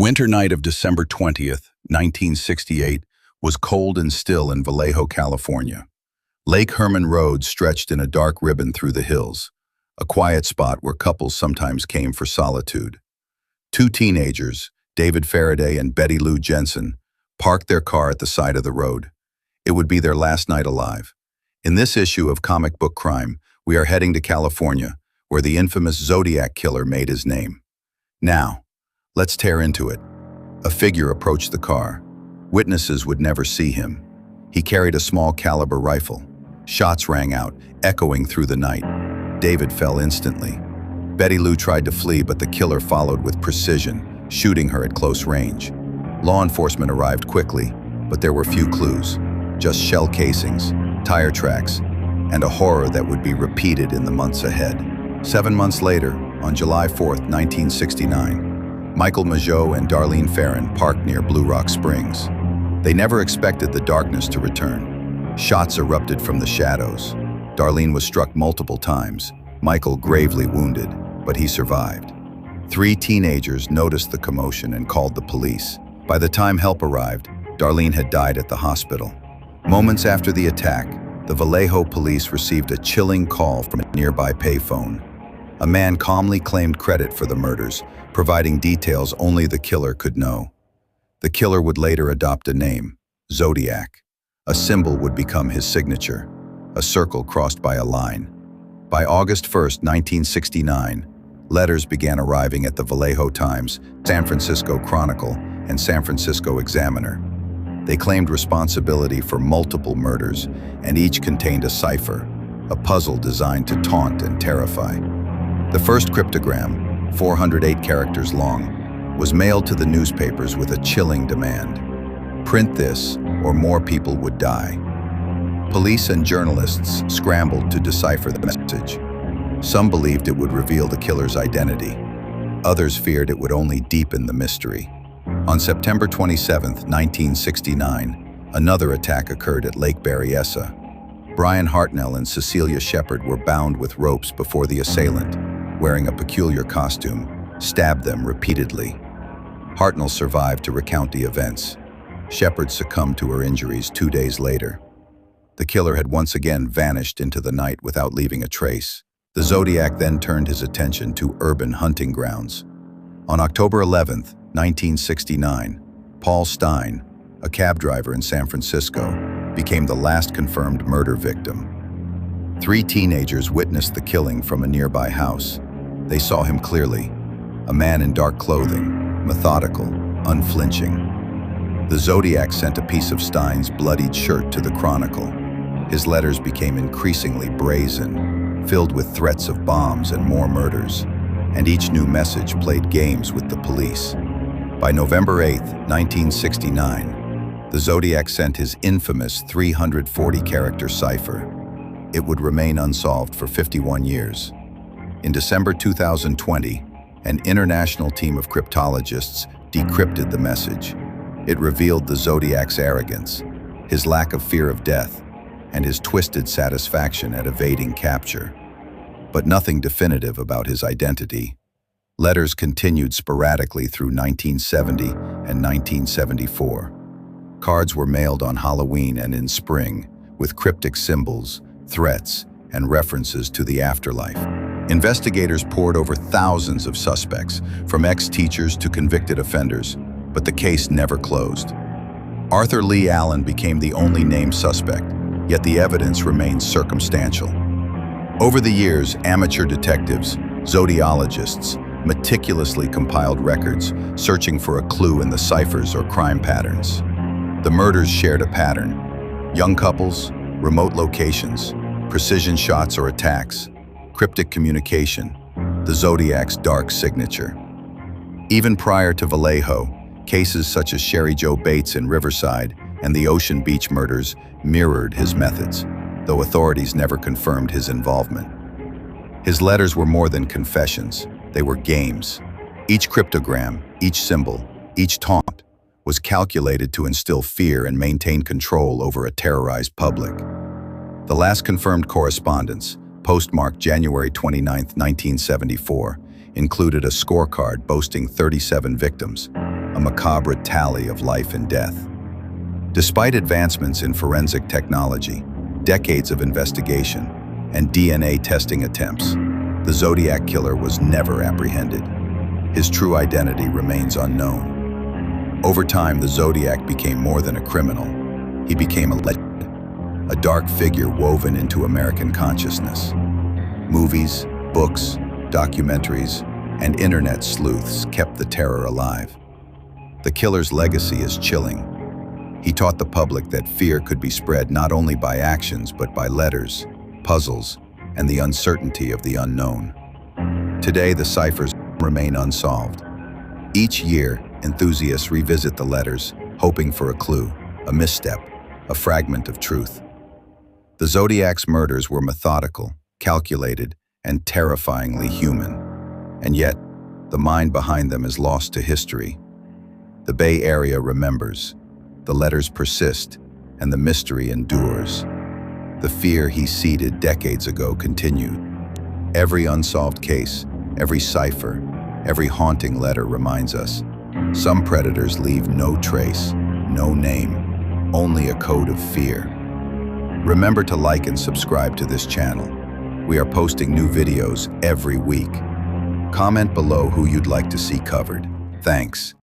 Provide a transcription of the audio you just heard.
winter night of December 20th, 1968, was cold and still in Vallejo, California. Lake Herman Road stretched in a dark ribbon through the hills, a quiet spot where couples sometimes came for solitude. Two teenagers, David Faraday and Betty Lou Jensen, parked their car at the side of the road. It would be their last night alive. In this issue of Comic Book Crime, we are heading to California, where the infamous Zodiac Killer made his name. Now, let's tear into it. A figure approached the car. Witnesses would never see him. He carried a small caliber rifle. Shots rang out, echoing through the night. David fell instantly. Betty Lou tried to flee, but the killer followed with precision, shooting her at close range. Law enforcement arrived quickly, but there were few clues. Just shell casings, tire tracks, and a horror that would be repeated in the months ahead. 7 months later, on July 4th, 1969, Michael Mageau and Darlene Ferrin parked near Blue Rock Springs. They never expected the darkness to return. Shots erupted from the shadows. Darlene was struck multiple times, Michael gravely wounded, but he survived. 3 teenagers noticed the commotion and called the police. By the time help arrived, Darlene had died at the hospital. Moments after the attack, the Vallejo police received a chilling call from a nearby payphone. A man calmly claimed credit for the murders, providing details only the killer could know. The killer would later adopt a name, Zodiac. A symbol would become his signature, a circle crossed by a line. By August 1st, 1969, letters began arriving at the Vallejo Times, San Francisco Chronicle, and San Francisco Examiner. They claimed responsibility for multiple murders, and each contained a cipher, a puzzle designed to taunt and terrify. The first cryptogram, 408 characters long, was mailed to the newspapers with a chilling demand. Print this, or more people would die. Police and journalists scrambled to decipher the message. Some believed it would reveal the killer's identity. Others feared it would only deepen the mystery. On September 27, 1969, another attack occurred at Lake Berryessa. Brian Hartnell and Cecilia Shepard were bound with ropes before the assailant, wearing a peculiar costume, stabbed them repeatedly. Hartnell survived to recount the events. Shepard succumbed to her injuries 2 days later. The killer had once again vanished into the night without leaving a trace. The Zodiac then turned his attention to urban hunting grounds. On October 11, 1969, Paul Stein, a cab driver in San Francisco, became the last confirmed murder victim. 3 teenagers witnessed the killing from a nearby house. They saw him clearly, a man in dark clothing, methodical, unflinching. The Zodiac sent a piece of Stein's bloodied shirt to the Chronicle. His letters became increasingly brazen, filled with threats of bombs and more murders, and each new message played games with the police. By November 8, 1969, the Zodiac sent his infamous 340-character cipher. It would remain unsolved for 51 years. In December 2020, an international team of cryptologists decrypted the message. It revealed the Zodiac's arrogance, his lack of fear of death, and his twisted satisfaction at evading capture. But nothing definitive about his identity. Letters continued sporadically through 1970 and 1974. Cards were mailed on Halloween and in spring, with cryptic symbols, threats, and references to the afterlife. Investigators pored over thousands of suspects, from ex-teachers to convicted offenders, but the case never closed. Arthur Lee Allen became the only named suspect, yet the evidence remains circumstantial. Over the years, amateur detectives, zodiologists, meticulously compiled records, searching for a clue in the ciphers or crime patterns. The murders shared a pattern: young couples, remote locations, precision shots or attacks, cryptic communication, the Zodiac's dark signature. Even prior to Vallejo, cases such as Sherry Joe Bates in Riverside and the Ocean Beach murders mirrored his methods, though authorities never confirmed his involvement. His letters were more than confessions, they were games. Each cryptogram, each symbol, each taunt was calculated to instill fear and maintain control over a terrorized public. The last confirmed correspondence, postmarked January 29, 1974, included a scorecard boasting 37 victims. a macabre tally of life and death. Despite advancements in forensic technology, decades of investigation, and DNA testing attempts, the Zodiac Killer was never apprehended. His true identity remains unknown. Over time, the Zodiac became more than a criminal. He became a legend, a dark figure woven into American consciousness. Movies, books, documentaries, and internet sleuths kept the terror alive. The killer's legacy is chilling. He taught the public that fear could be spread not only by actions but by letters, puzzles, and the uncertainty of the unknown. Today, the ciphers remain unsolved. Each year, enthusiasts revisit the letters, hoping for a clue, a misstep, a fragment of truth. The Zodiac's murders were methodical, calculated, and terrifyingly human. And yet, the mind behind them is lost to history. The Bay Area remembers, the letters persist, and the mystery endures. The fear he seeded decades ago continued. Every unsolved case, every cipher, every haunting letter reminds us. Some predators leave no trace, no name, only a code of fear. Remember to like and subscribe to this channel. We are posting new videos every week. Comment below who you'd like to see covered. Thanks.